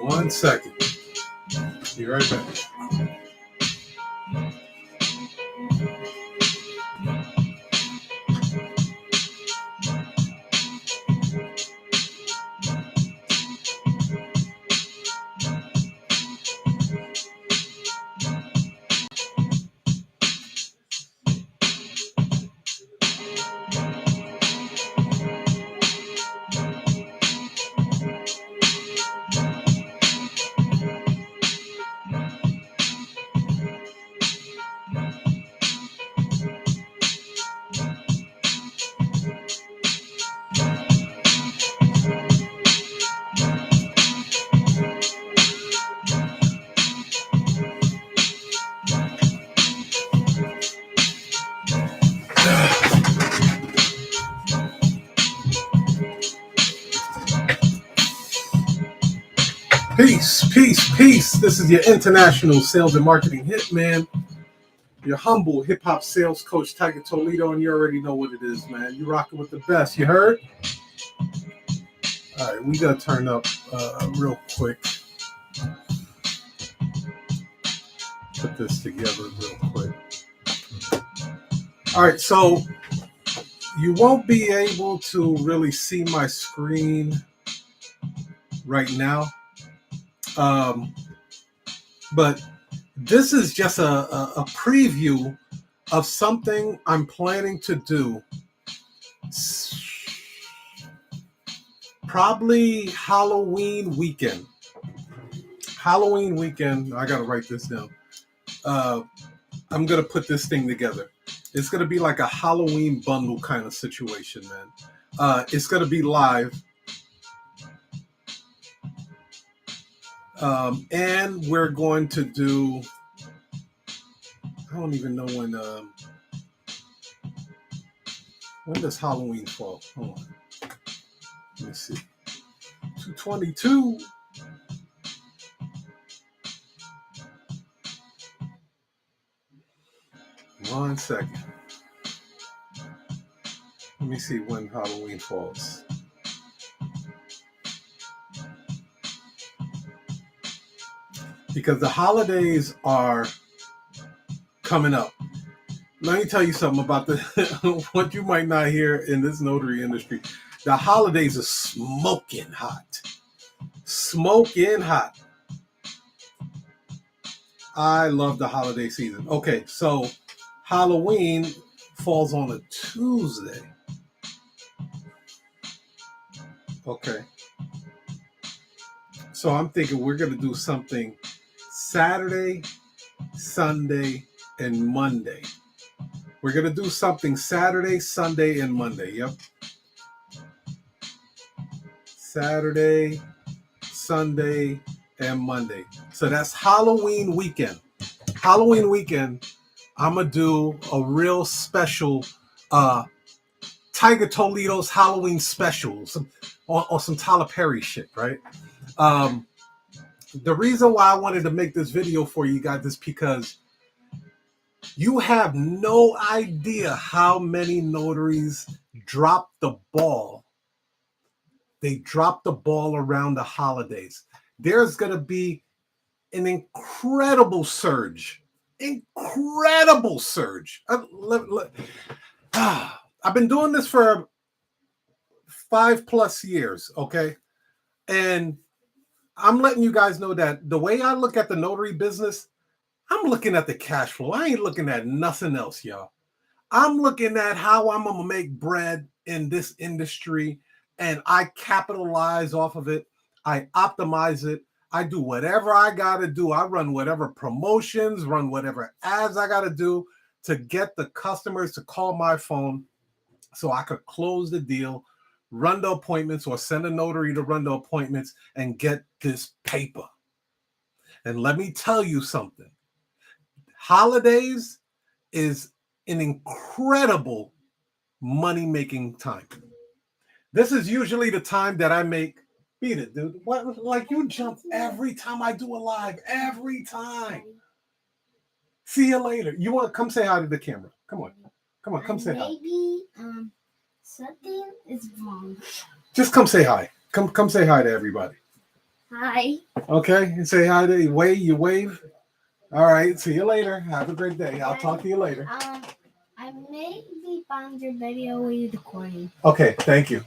1 second. Be right back. Peace, peace, peace. This is your international sales and marketing hitman, your humble hip-hop sales coach, Tiger Toledo, and you already know what it is, man. You're rocking with the best. You heard? All right, we got to turn up real quick. Put this together real quick. All right, so you won't be able to really see my screen right now. But this is just a preview of something I'm planning to do. Probably Halloween weekend. Halloween weekend. I got to write this down. I'm going to put this thing together. It's going to be like a Halloween bundle kind of situation, man. It's going to be live. And we're going to do, I don't even know when does Halloween fall? Hold on. Let me see. 2/22. One second. Let me see when Halloween falls. Because the holidays are coming up. Let me tell you something about what you might not hear in this notary industry. The holidays are smoking hot. Smoking hot. I love the holiday season. Okay, so Halloween falls on a Tuesday. Okay. So I'm thinking we're going to do something Saturday, Sunday, and Monday. We're going to do something Saturday, Sunday, and Monday. Yep. Saturday, Sunday, and Monday. So that's Halloween weekend. Halloween weekend, I'm going to do a real special Tiger Toledo's Halloween special or some Tyler Perry shit, right? The reason why I wanted to make this video for you guys is because you have no idea how many notaries drop the ball. They drop the ball around the holidays. There's going to be an incredible surge. Incredible surge. I've been doing this for 5+ years, okay? And I'm letting you guys know that the way I look at the notary business, I'm looking at the cash flow. I ain't looking at nothing else, y'all. I'm looking at how I'm going to make bread in this industry, and I capitalize off of it. I optimize it. I do whatever I got to do. I run whatever promotions, run whatever ads I got to do to get the customers to call my phone so I could close the deal, run the appointments, or send a notary to run the appointments and get this paper. And let me tell you something. Holidays is an incredible money-making time. This is usually the time that I make. Beat it, dude. What? Like you jump every time I do a live. Every time. See you later. You want to come say hi to the camera? Come on. Come on. Come say hi. Maybe something is wrong. Just come say hi. Come say hi to everybody. Hi. Okay, you say hi to you wave. All right, see you later. Have a great day. I'll talk to you later. I maybe found your video with the coin. Okay, thank you.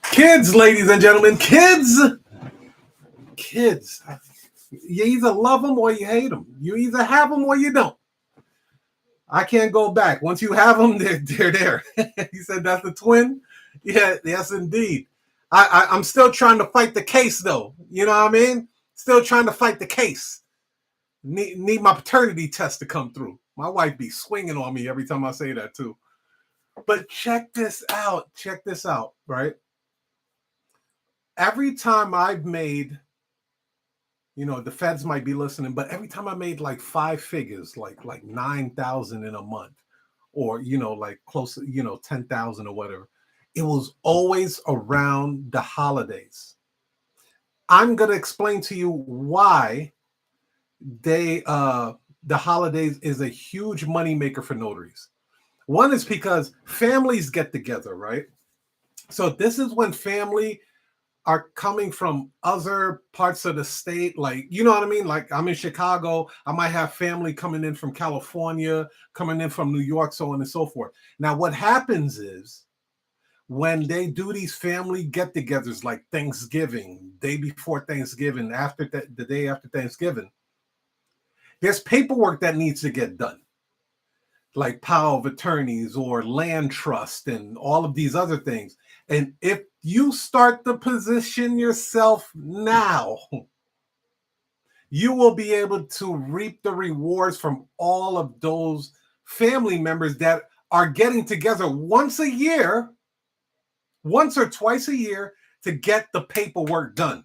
Kids, ladies and gentlemen, kids. You either love them or you hate them. You either have them or you don't. I can't go back. Once you have them, they're there. He said that's the twin. Yeah, yes, indeed. I'm still trying to fight the case, though. You know what I mean? Still trying to fight the case. Need my paternity test to come through. My wife be swinging on me every time I say that too. But check this out. Check this out, right? Every time I've made, the feds might be listening, but every time I made like 5 figures, like 9,000 in a month, or like close to 10,000 or whatever, it was always around the holidays. I'm gonna explain to you why the holidays is a huge moneymaker for notaries. One is because families get together, right? So this is when family are coming from other parts of the state, like, you know what I mean? Like, I'm in Chicago, I might have family coming in from California, coming in from New York, so on and so forth. Now, what happens is when they do these family get-togethers, like Thanksgiving, day before Thanksgiving, after the day after Thanksgiving, there's paperwork that needs to get done, like power of attorneys or land trust and all of these other things. And if you start to position yourself now, you will be able to reap the rewards from all of those family members that are getting together once a year, once or twice a year, to get the paperwork done.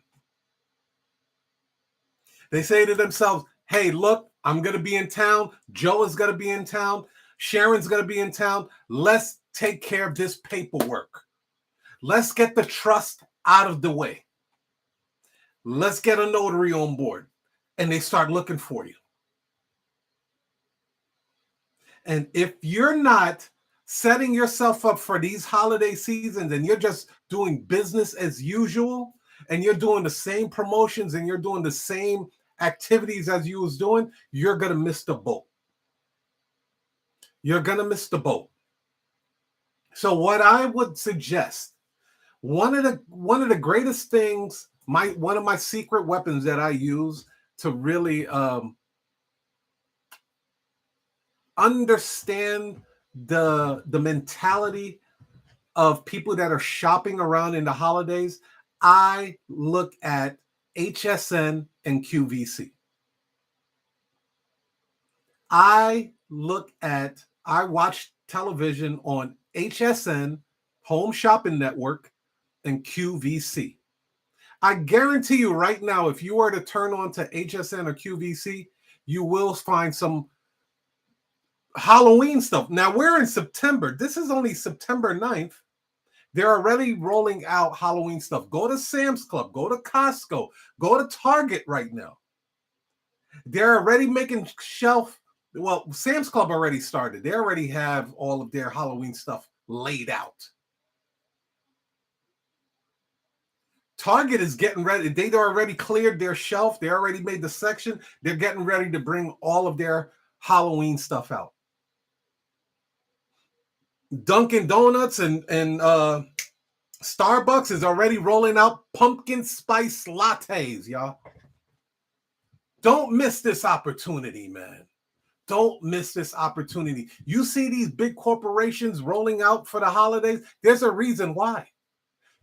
They say to themselves, hey, look, I'm going to be in town. Joe is going to be in town. Sharon's going to be in town. Let's take care of this paperwork. Let's get the trust out of the way. Let's get a notary on board. And they start looking for you. And if you're not setting yourself up for these holiday seasons and you're just doing business as usual, and you're doing the same promotions and you're doing the same activities as you was doing, you're going to miss the boat. You're going to miss the boat. So what I would suggest, one of the greatest things, one of my secret weapons that I use to really understand the mentality of people that are shopping around in the holidays, I look at HSN and QVC. I watch television on HSN, Home Shopping Network, and QVC. I guarantee you right now, if you were to turn on to HSN or QVC, you will find some Halloween stuff. Now, we're in September. This is only September 9th. They're already rolling out Halloween stuff. Go to Sam's Club, go to Costco, go to Target right now. They're already making well, Sam's Club already started. They already have all of their Halloween stuff laid out. Target is getting ready. They already cleared their shelf. They already made the section. They're getting ready to bring all of their Halloween stuff out. Dunkin' Donuts and Starbucks is already rolling out pumpkin spice lattes, y'all. Don't miss this opportunity, man. Don't miss this opportunity. You see these big corporations rolling out for the holidays. There's a reason why.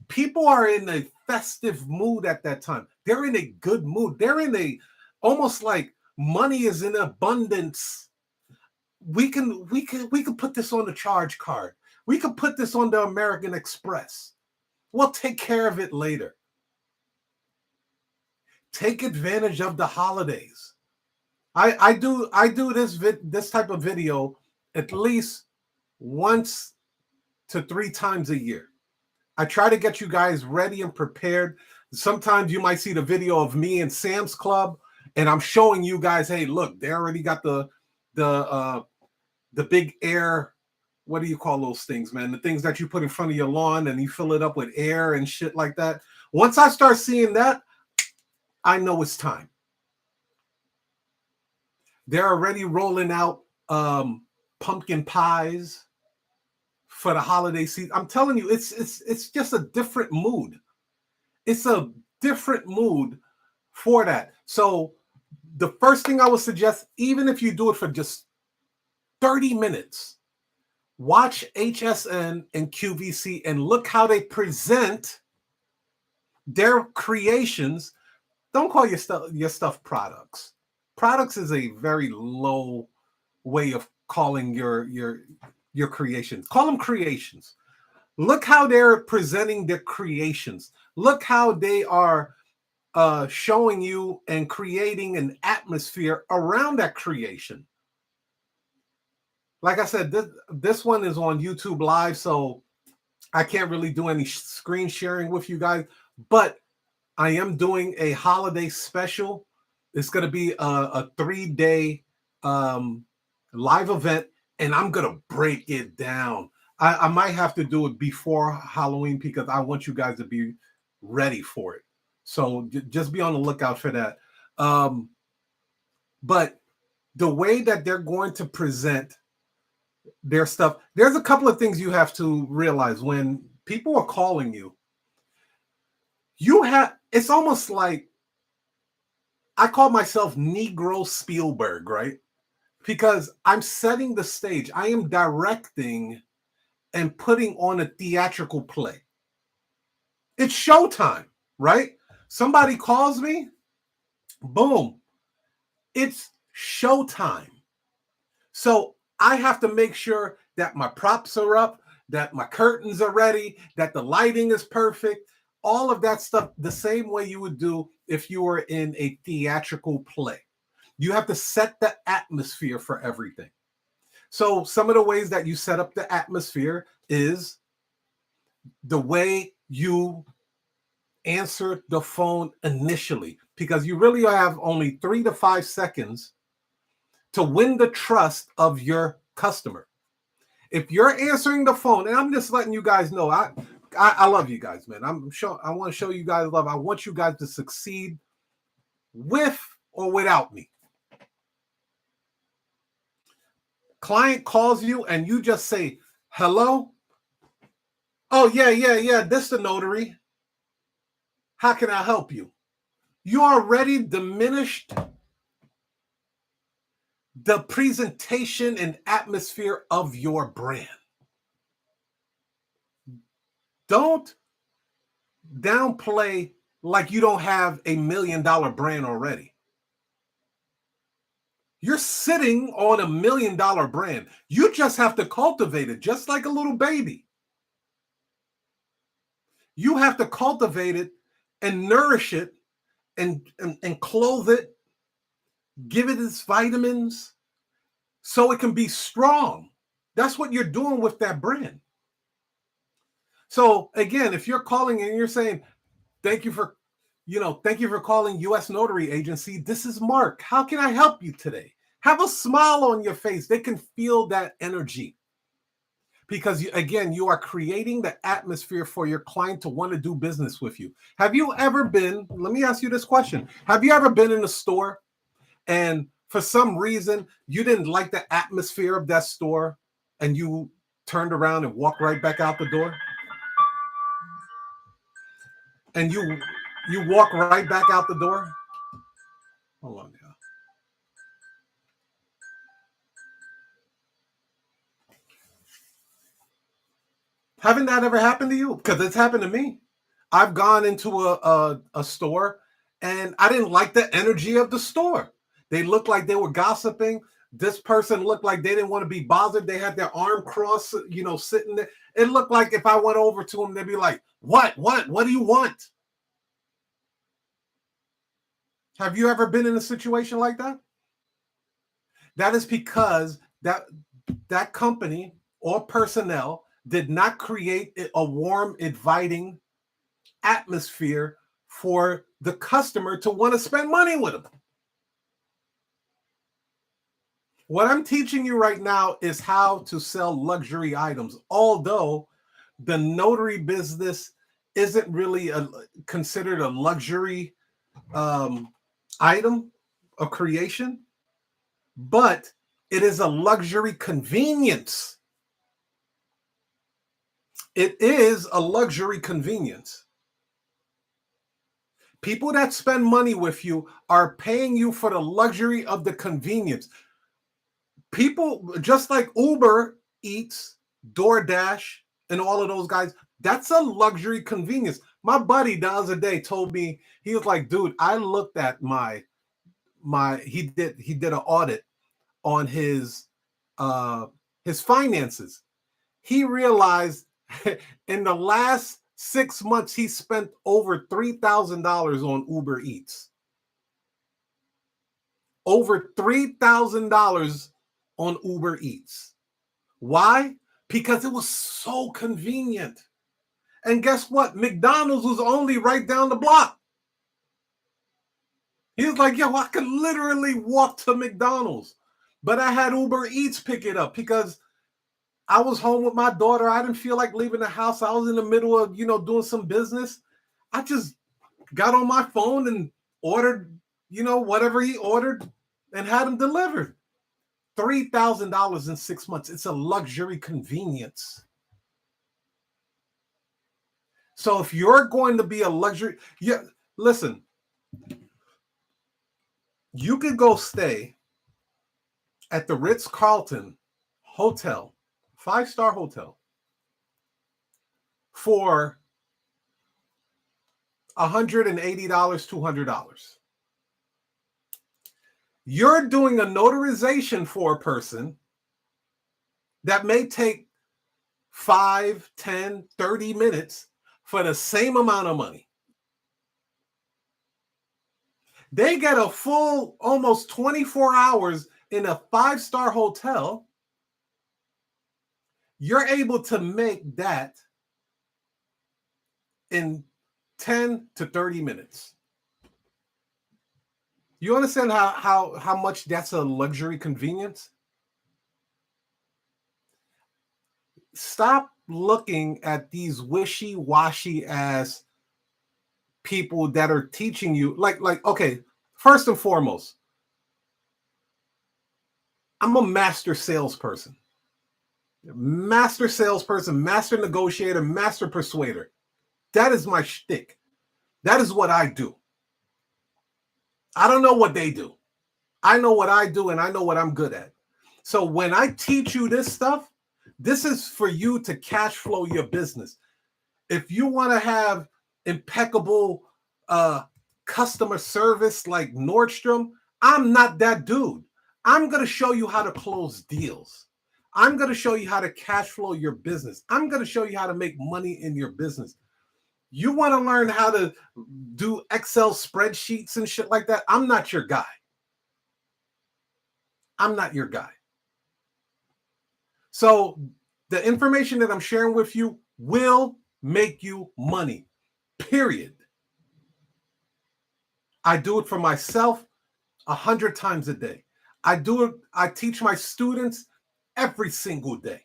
People are in a festive mood at that time. They're in a good mood. They're in a almost like money is in abundance. We can put this on the charge card. We could put this on the American Express. We'll take care of it later. Take advantage of the holidays. I do this type of video at least once to 3 times a year. I try to get you guys ready and prepared. Sometimes you might see the video of me and Sam's Club, and I'm showing you guys, hey, look, they already got the big air. What do you call those things, man? The things that you put in front of your lawn and you fill it up with air and shit like that. Once I start seeing that, I know it's time. They're already rolling out pumpkin pies for the holiday season. I'm telling you, it's just a different mood. It's a different mood for that. So the first thing I would suggest, even if you do it for just 30 minutes, watch HSN and QVC and look how they present their creations. Don't call your stuff products. Products is a very low way of calling your creations. Call them creations. Look how they're presenting their creations. Look how they are showing you and creating an atmosphere around that creation. Like I said, this one is on YouTube Live, so I can't really do any screen sharing with you guys, but I am doing a holiday special. It's going to be a 3-day live event, and I'm going to break it down. I might have to do it before Halloween because I want you guys to be ready for it. So just be on the lookout for that. But the way that they're going to present their stuff, there's a couple of things you have to realize when people are calling you. It's almost like I call myself Negro Spielberg, right? Because I'm setting the stage. I am directing and putting on a theatrical play. It's showtime, right? Somebody calls me, boom, it's showtime. So I have to make sure that my props are up, that my curtains are ready, that the lighting is perfect, all of that stuff the same way you would do if you were in a theatrical play. You have to set the atmosphere for everything. So some of the ways that you set up the atmosphere is the way you answer the phone initially, because you really have only 3 to 5 seconds to win the trust of your customer. If you're answering the phone, and I'm just letting you guys know, I love you guys, man. I want to show you guys love. I want you guys to succeed with or without me. Client calls you and you just say, hello? Oh, yeah. This is the notary. How can I help you? You already diminished the presentation and atmosphere of your brand. Don't downplay like you don't have a $1 million brand already. You're sitting on a $1 million brand. You just have to cultivate it, just like a little baby. You have to cultivate it and nourish it and clothe it, give it its vitamins so it can be strong. That's what you're doing with that brand. So again, if you're calling and you're saying, thank you for calling U.S. Notary Agency. This is Mark. How can I help you today? Have a smile on your face. They can feel that energy. Because, you are creating the atmosphere for your client to want to do business with you. Have you ever been, let me ask you this question. Have you ever been in a store and for some reason you didn't like the atmosphere of that store and you turned around and walked right back out the door? And you walk right back out the door? Hold on now. Haven't that ever happened to you? Because it's happened to me. I've gone into a store and I didn't like the energy of the store. They looked like they were gossiping. This person looked like they didn't want to be bothered. They had their arm crossed, sitting there. It looked like if I went over to them, they'd be like, what do you want? Have you ever been in a situation like that? That is because that company or personnel did not create a warm, inviting atmosphere for the customer to want to spend money with them. What I'm teaching you right now is how to sell luxury items, although the notary business isn't really considered a luxury item of creation, but it is a luxury convenience. It is a luxury convenience. People that spend money with you are paying you for the luxury of the convenience. People just like Uber Eats, DoorDash, and all of those guys, that's a luxury convenience. My buddy the other day told me, he was like, dude, I looked at he did an audit on his finances. He realized in the last 6 months he spent over $3,000 on Uber Eats. Over $3,000 on Uber Eats. Why? Because it was so convenient. And guess what? McDonald's was only right down the block. He was like, yo, I could literally walk to McDonald's. But I had Uber Eats pick it up because I was home with my daughter. I didn't feel like leaving the house. I was in the middle of, doing some business. I just got on my phone and ordered, whatever he ordered and had him delivered. $3,000 in 6 months. It's a luxury convenience. So if you're going to be a luxury, listen, you could go stay at the Ritz-Carlton Hotel, 5-star hotel, for $180, $200. You're doing a notarization for a person that may take 5, 10, 30 minutes for the same amount of money. They get a full almost 24 hours in a 5-star hotel. You're able to make that in 10 to 30 minutes. You understand how much that's a luxury convenience? Stop looking at these wishy-washy ass people that are teaching you, like, okay, first and foremost, I'm a master salesperson, master negotiator, master persuader. That is my shtick. That is what I do. I don't know what they do. I know what I do, and I know what I'm good at. So when I teach you this stuff, this is for you to cash flow your business. If you want to have impeccable customer service like Nordstrom, I'm not that dude. I'm going to show you how to close deals. I'm going to show you how to cash flow your business. I'm going to show you how to make money in your business. You want to learn how to do Excel spreadsheets and shit like that? I'm not your guy. I'm not your guy. So the information that I'm sharing with you will make you money, period. I do it for myself 100 times a day. I teach my students every single day.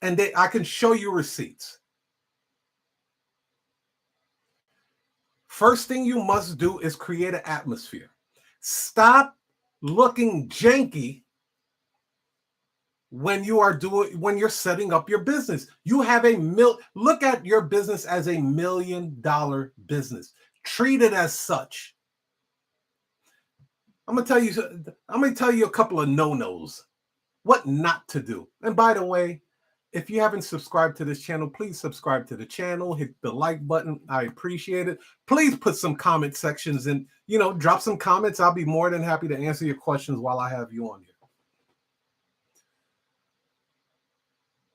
And I can show you receipts. First thing you must do is create an atmosphere. Stop looking janky when you're setting up your business. You have look at your business as $1 million business. Treat it as such. I'm gonna tell you a couple of no-nos, what not to do. And by the way, if you haven't subscribed to this channel, please subscribe to the channel, hit the like button. I appreciate it. Please put some comment sections and, drop some comments. I'll be more than happy to answer your questions while I have you on here.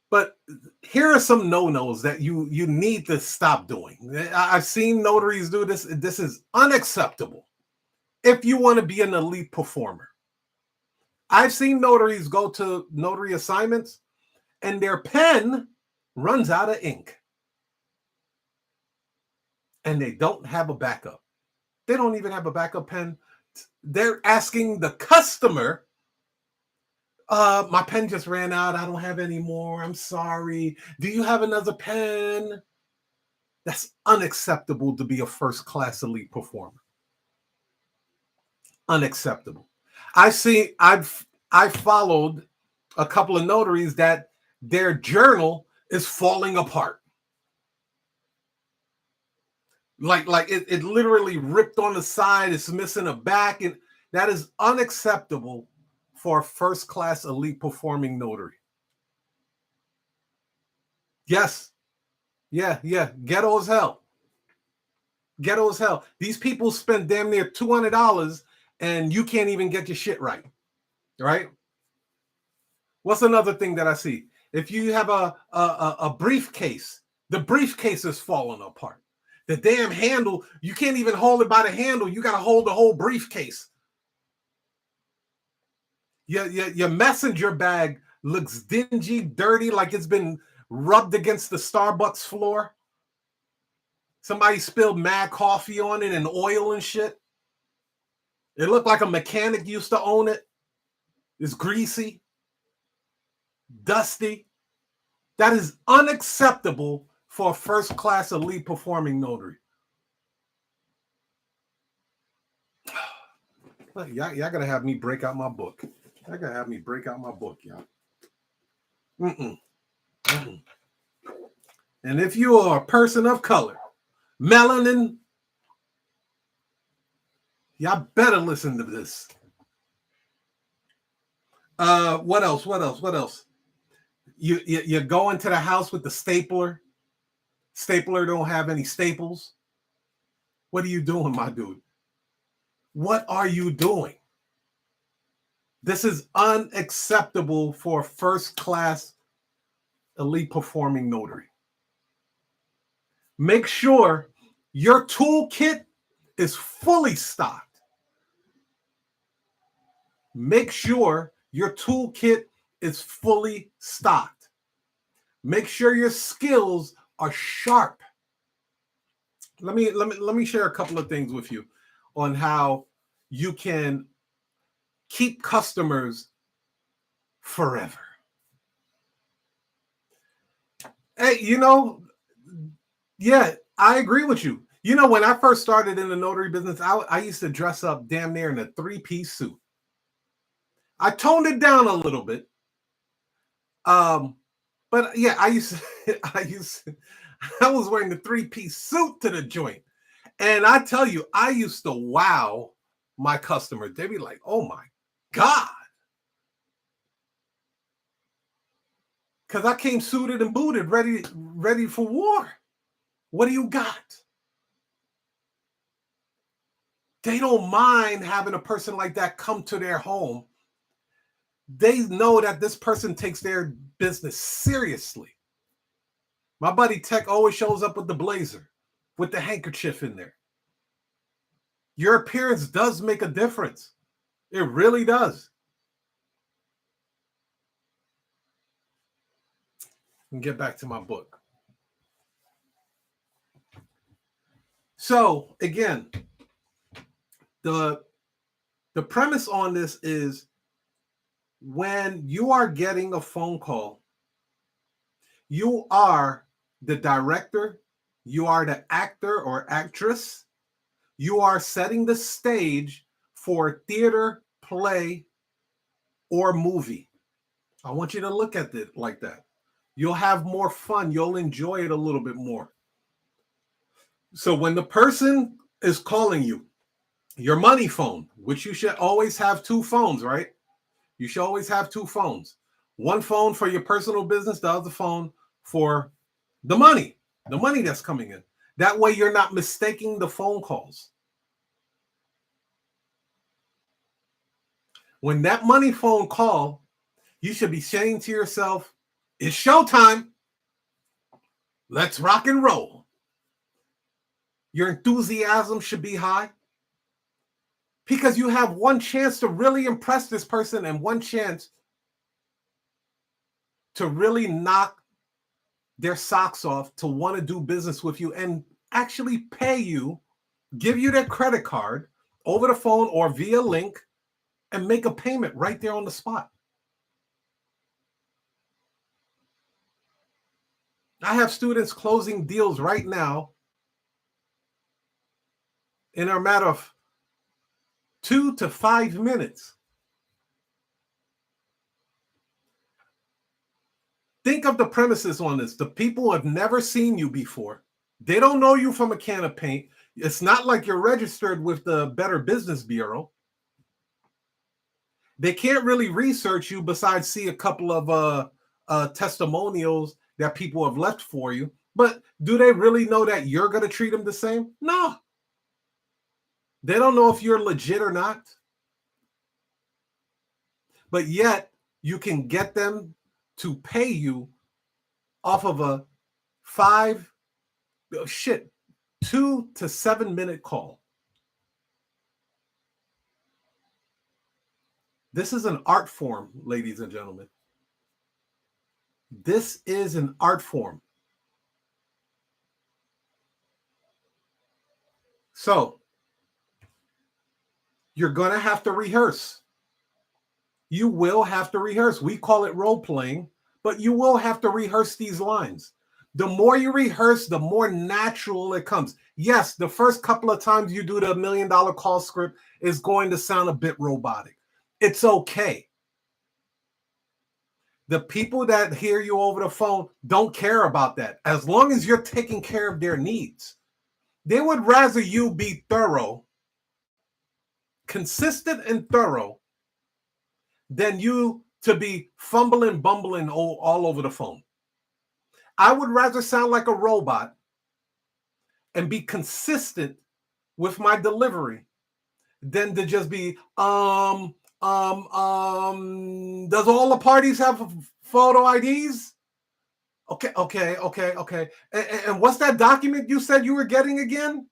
But here are some no-nos that you need to stop doing. I've seen notaries do this. This is unacceptable if you want to be an elite performer. I've seen notaries go to notary assignments and their pen runs out of ink. And they don't have a backup. They don't even have a backup pen. They're asking the customer, my pen just ran out. I don't have any more. I'm sorry. Do you have another pen? That's unacceptable to be a first-class elite performer. Unacceptable. I followed a couple of notaries that their journal is falling apart. Like it literally ripped on the side, it's missing a back, and that is unacceptable for a first-class elite performing notary. Yes. Yeah. Ghetto as hell. Ghetto as hell. These people spend damn near $200 and you can't even get your shit right. Right? What's another thing that I see? If you have a briefcase, the briefcase is falling apart. The damn handle, you can't even hold it by the handle. You got to hold the whole briefcase. Your messenger bag looks dingy, dirty, like it's been rubbed against the Starbucks floor. Somebody spilled mad coffee on it and oil and shit. It looked like a mechanic used to own it. It's greasy, dusty. That is unacceptable for a first-class elite performing notary. Y'all gotta have me break out my book. Y'all gotta have me break out my book, y'all. And if you are a person of color, melanin, y'all better listen to this. What else? You go into the house with the stapler. Stapler don't have any staples. What are you doing, my dude? What are you doing? This is unacceptable for a first-class elite performing notary. Make sure your toolkit is fully stocked. Make sure your toolkit is fully stocked. Make sure your skills are sharp. Let me share a couple of things with you on how you can keep customers forever. Hey, yeah, I agree with you. When I first started in the notary business, I used to dress up damn near in a 3-piece suit. I toned it down a little bit. But yeah, I was wearing the 3-piece suit to the joint. And I tell you, I used to wow my customers. They'd be like, oh my God. Because I came suited and booted, ready for war. What do you got? They don't mind having a person like that come to their home. They know that this person takes their business seriously. My buddy Tech always shows up with the blazer, with the handkerchief in there. Your appearance does make a difference. It really does. And get back to my book. So again, the premise on this is when you are getting a phone call, you are the director, you are the actor or actress, you are setting the stage for theater, play, or movie. I want you to look at it like that. You'll have more fun. You'll enjoy it a little bit more. So when the person is calling you, your money phone, which you should always have 2 phones, right? You should always have 2 phones. One phone for your personal business, the other phone for the money that's coming in. That way you're not mistaking the phone calls. When that money phone call, you should be saying to yourself, it's showtime. Let's rock and roll. Your enthusiasm should be high because you have one chance to really impress this person and one chance to really knock their socks off to want to do business with you and actually pay you, give you their credit card over the phone or via link and make a payment right there on the spot. I have students closing deals right now in a matter of 2 to 5 minutes. Think of the premises on this. The people have never seen you before. They don't know you from a can of paint. It's not like you're registered with the Better Business Bureau. They can't really research you besides see a couple of testimonials that people have left for you. But do they really know that you're going to treat them the same? No. They don't know if you're legit or not. But yet, you can get them to pay you off of a 2 to 7 minute call. This is an art form, ladies and gentlemen. This is an art form. So, you're going to have to rehearse. You will have to rehearse. We call it role playing, but you will have to rehearse these lines. The more you rehearse, the more natural it comes. Yes, the first couple of times you do the $1 million call script is going to sound a bit robotic. It's okay. The people that hear you over the phone don't care about that. As long as you're taking care of their needs, they would rather you be thorough, consistent and thorough, than you to be fumbling, bumbling all over the phone. I would rather sound like a robot and be consistent with my delivery than to just be, does all the parties have photo IDs? Okay. And what's that document you said you were getting again?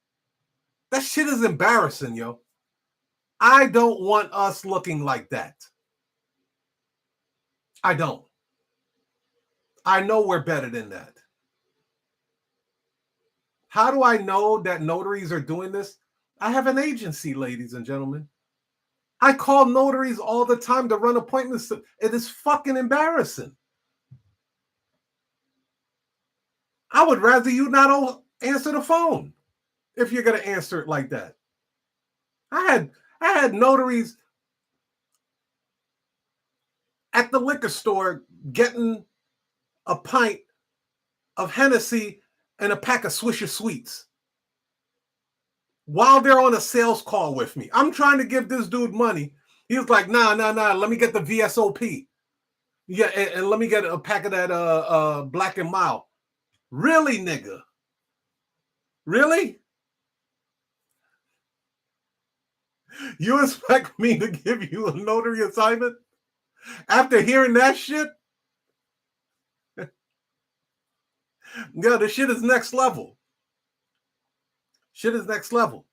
That shit is embarrassing, yo. I don't want us looking like that. I don't. I know we're better than that. How do I know that notaries are doing this? I have an agency, ladies and gentlemen. I call notaries all the time to run appointments. It is fucking embarrassing. I would rather you not answer the phone if you're going to answer it like that. I had notaries at the liquor store getting a pint of Hennessy and a pack of Swisher Sweets while they're on a sales call with me. I'm trying to give this dude money. He was like, nah, let me get the VSOP. Yeah, and let me get a pack of that Black and Mild. Really, nigga? Really? You expect me to give you a notary assignment after hearing that shit? Yeah, the shit is next level. Shit is next level.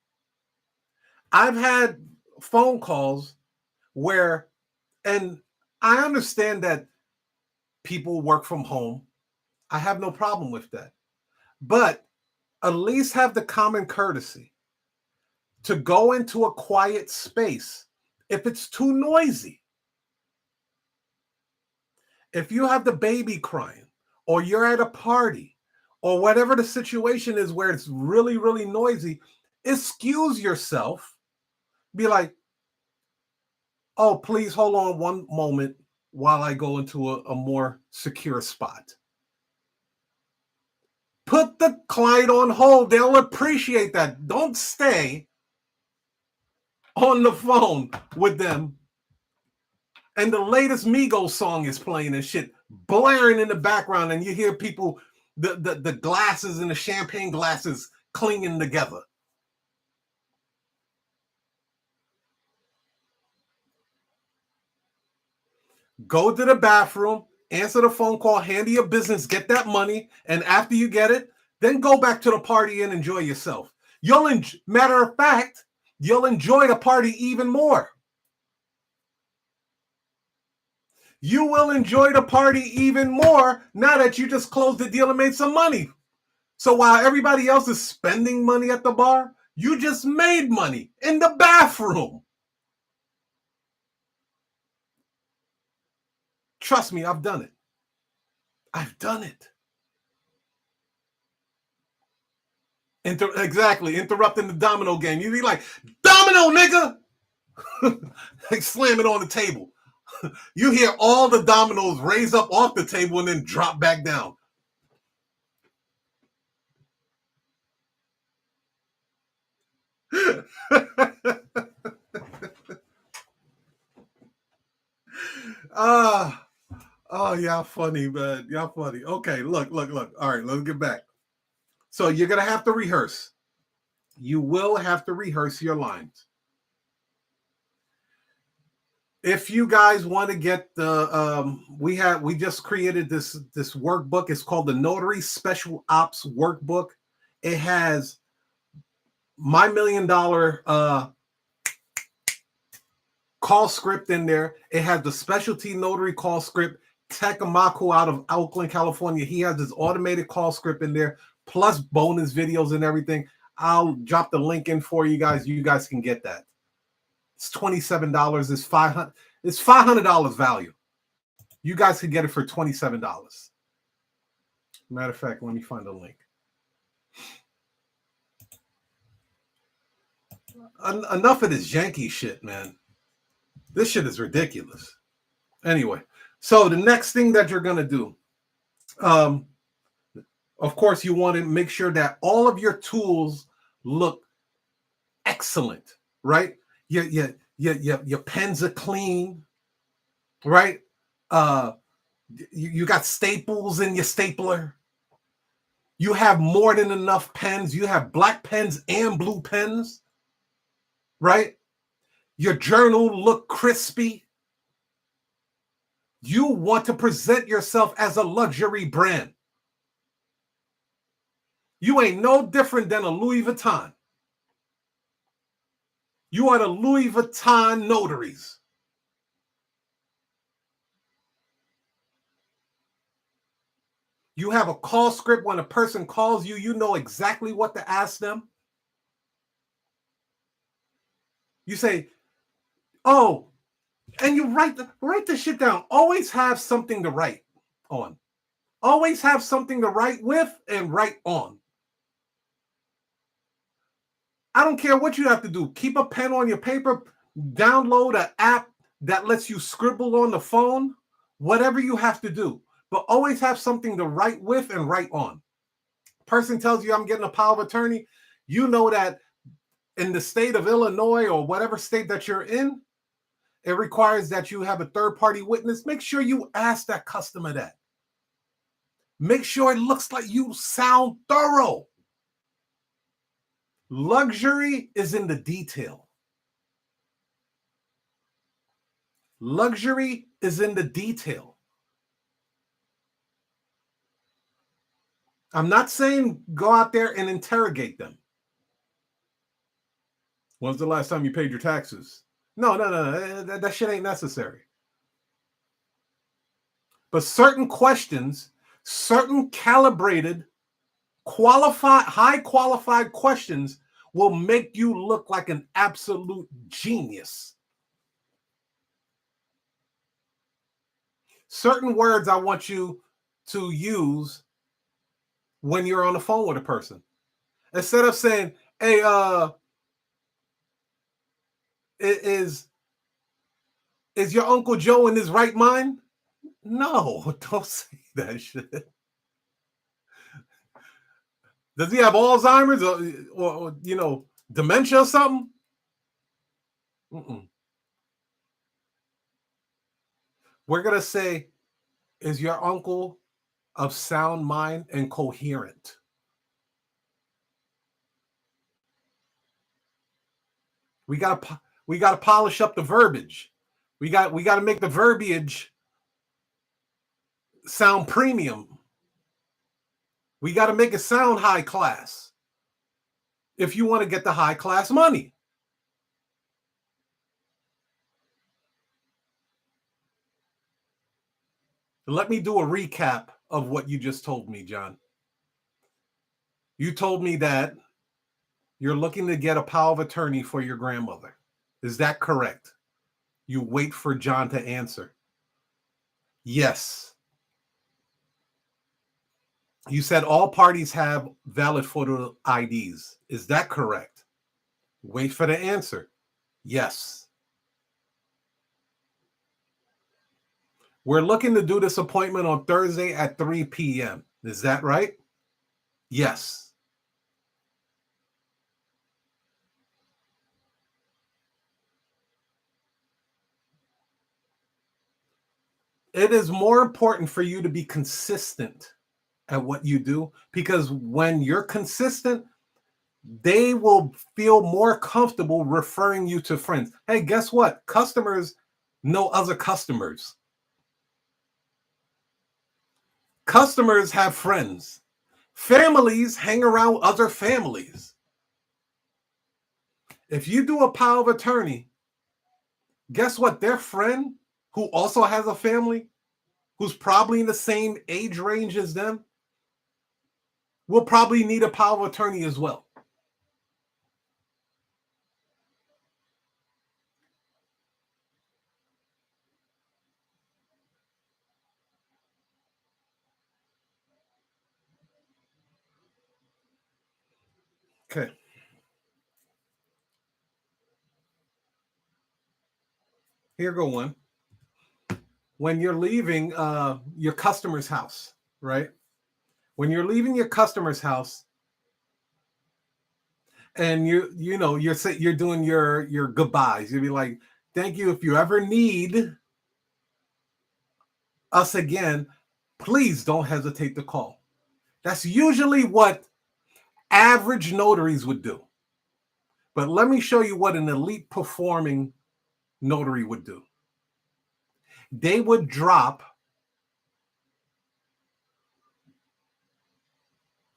I've had phone calls where, and I understand that people work from home. I have no problem with that. But at least have the common courtesy to go into a quiet space if it's too noisy. If you have the baby crying, or you're at a party, or whatever the situation is where it's really, really noisy, excuse yourself. Be like, oh, please hold on one moment while I go into a more secure spot. Put the client on hold. They'll appreciate that. Don't stay on the phone with them and the latest Migos song is playing and shit, blaring in the background, and you hear people, the glasses and the champagne glasses clinging together. Go to the bathroom, answer the phone call, handle your business, get that money, and after you get it, then go back to the party and enjoy yourself. Matter of fact, you'll enjoy the party even more. You will enjoy the party even more now that you just closed the deal and made some money. So while everybody else is spending money at the bar, you just made money in the bathroom. Trust me, I've done it. I've done it. Exactly, interrupting the domino game. You be like, domino, nigga! Like slam it on the table. You hear all the dominoes raise up off the table and then drop back down. Y'all funny, man. Y'all funny. Okay, look. All right, let's get back. So you're gonna have to rehearse. You will have to rehearse your lines. If you guys want to get the we just created this workbook. It's called the Notary Special Ops Workbook. It has my $1 million call script in there. It has the specialty notary call script. Takamaku out of Oakland, California. He has his automated call script in there, plus bonus videos and everything. I'll drop the link in for you guys. You guys can get that. It's $27. It's $500. It's $500 value. You guys can get it for $27. Matter of fact, let me find a link. Enough of this Yankee shit, man. This shit is ridiculous. Anyway, so the next thing that you're gonna do, of course, you want to make sure that all of your tools look excellent, right? Your pens are clean, right? You got staples in your stapler. You have more than enough pens. You have black pens and blue pens, right? Your journal look crispy. You want to present yourself as a luxury brand. You ain't no different than a Louis Vuitton. You are the Louis Vuitton notaries. You have a call script. When a person calls you, you know exactly what to ask them. You say, oh, and you write the shit down. Always have something to write on. Always have something to write with and write on. I don't care what you have to do. Keep a pen on your paper. Download an app that lets you scribble on the phone. Whatever you have to do. But always have something to write with and write on. Person tells you I'm getting a power of attorney. You know that in the state of Illinois or whatever state that you're in, it requires that you have a third-party witness. Make sure you ask that customer that. Make sure it looks like you sound thorough. Luxury is in the detail. Luxury is in the detail. I'm not saying go out there and interrogate them. When's the last time you paid your taxes? No. That shit ain't necessary. But certain questions, certain calibrated, high qualified questions will make you look like an absolute genius. Certain words I want you to use when you're on the phone with a person. Instead of saying, hey, is your Uncle Joe in his right mind? No, don't say that shit. Does he have Alzheimer's or dementia or something? We're going to say, is your uncle of sound mind and coherent? We got to polish up the verbiage. We got to make the verbiage sound premium. We got to make it sound high class if you want to get the high class money. Let me do a recap of what you just told me, John. You told me that you're looking to get a power of attorney for your grandmother. Is that correct? You wait for John to answer. Yes. You said all parties have valid photo IDs. Is that correct? Wait for the answer. Yes. We're looking to do this appointment on Thursday at 3 p.m. Is that right? Yes. It is more important for you to be consistent at what you do, because when you're consistent, they will feel more comfortable referring you to friends. Hey, guess what? Customers know other customers. Customers have friends. Families hang around other families. If you do a power of attorney, guess what? Their friend, who also has a family, who's probably in the same age range as them, will probably need a power of attorney as well. Okay. Here go one. When you're leaving your customer's house, right? When you're leaving your customer's house, and you're doing your goodbyes, you'll be like, "Thank you. If you ever need us again, please don't hesitate to call." That's usually what average notaries would do. But let me show you what an elite performing notary would do. They would drop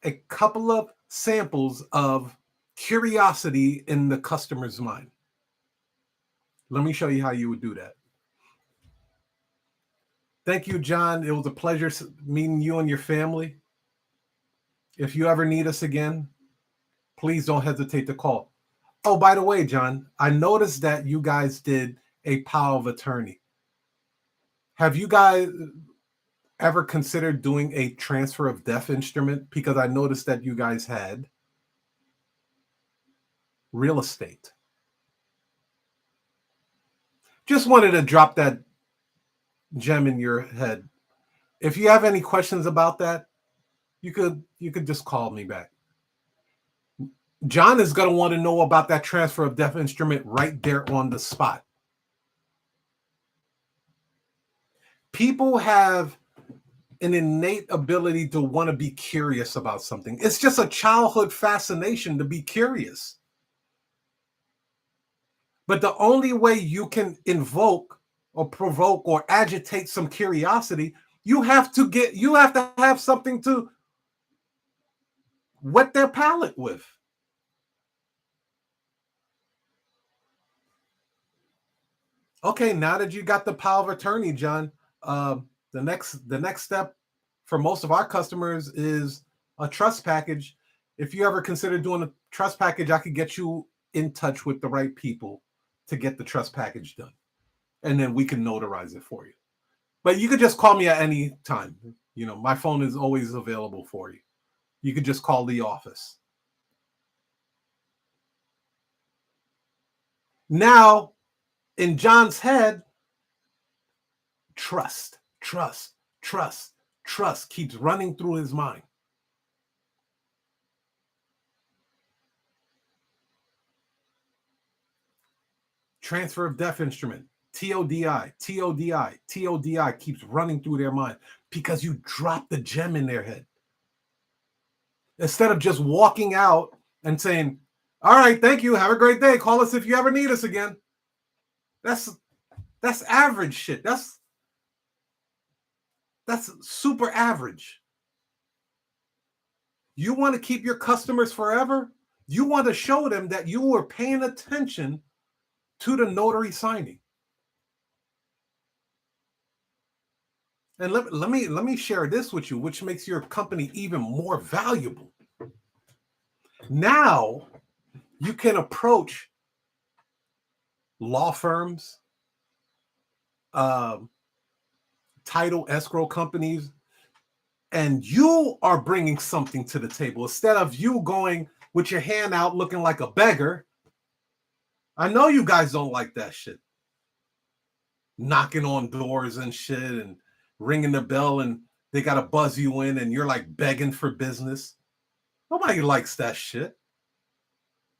a couple of samples of curiosity in the customer's mind. Let me show you how you would do that. Thank you, John. It was a pleasure meeting you and your family. If you ever need us again, please don't hesitate to call. Oh, by the way, John, I noticed that you guys did a power of attorney. Have you guys ever considered doing a transfer of death instrument? Because I noticed that you guys had real estate. Just wanted to drop that gem in your head. If you have any questions about that, you could just call me back. John is going to want to know about that transfer of death instrument right there on the spot. People have an innate ability to want to be curious about something. It's just a childhood fascination to be curious. But the only way you can invoke or provoke or agitate some curiosity, you have to have something to wet their palate with. Okay, now that you got the power of attorney, John, the next step for most of our customers is a trust package. If you ever consider doing a trust package, I could get you in touch with the right people to get the trust package done, and then we can notarize it for you. But you could just call me at any time. My phone is always available for you. You could just call the office. Now, in John's head, trust keeps running through his mind. Transfer of death instrument, TODI keeps running through their mind because you dropped the gem in their head. Instead of just walking out and saying, "All right, thank you, have a great day, call us if you ever need us again." That's average shit. That's super average. You want to keep your customers forever? You want to show them that you were paying attention to the notary signing. And let me share this with you, which makes your company even more valuable. Now you can approach law firms, title escrow companies, and you are bringing something to the table instead of you going with your hand out looking like a beggar. I know you guys don't like that shit. Knocking on doors and shit and ringing the bell and they got to buzz you in and you're like begging for business. Nobody likes that shit.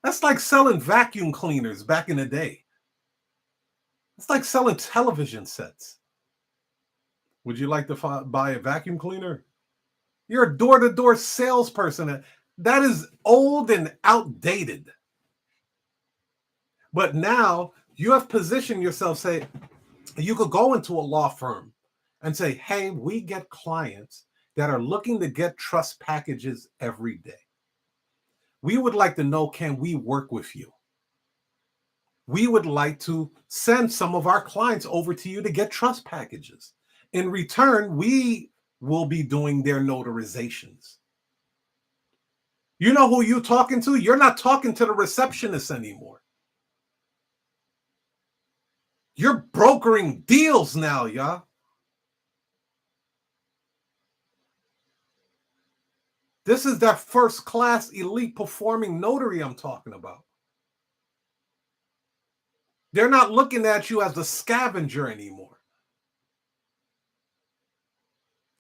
That's like selling vacuum cleaners back in the day. It's like selling television sets. Would you like to buy a vacuum cleaner? You're a door-to-door salesperson. That is old and outdated. But now you have positioned yourself, say, you could go into a law firm and say, hey, we get clients that are looking to get trust packages every day. We would like to know, can we work with you? We would like to send some of our clients over to you to get trust packages. In return, we will be doing their notarizations. You know who you're talking to? You're not talking to the receptionist anymore. You're brokering deals now, y'all. This is that first-class, elite performing notary I'm talking about. They're not looking at you as a scavenger anymore.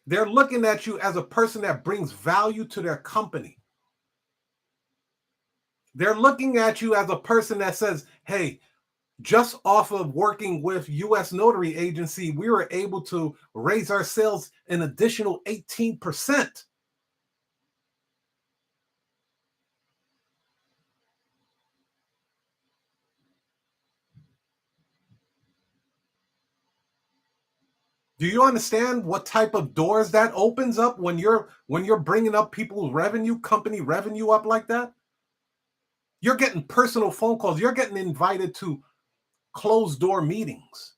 They're looking at you as a person that brings value to their company. They're looking at you as a person that says, hey, just off of working with U.S. Notary Agency, we were able to raise our sales an additional 18%. Do you understand what type of doors that opens up when you're bringing up people's revenue, company revenue up like that? You're getting personal phone calls. You're getting invited to closed door meetings.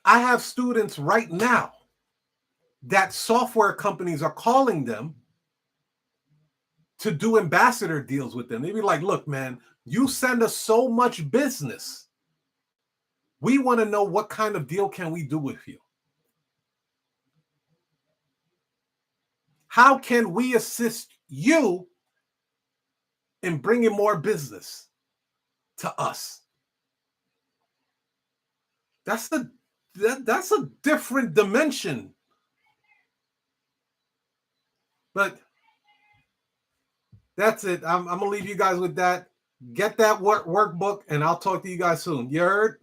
I have students right now that software companies are calling them to do ambassador deals with them. They be like, look, man, you send us so much business. We want to know what kind of deal can we do with you? How can we assist you in bringing more business to us? That's a different dimension. But that's it. I'm gonna leave you guys with that. Get that workbook, and I'll talk to you guys soon. You heard?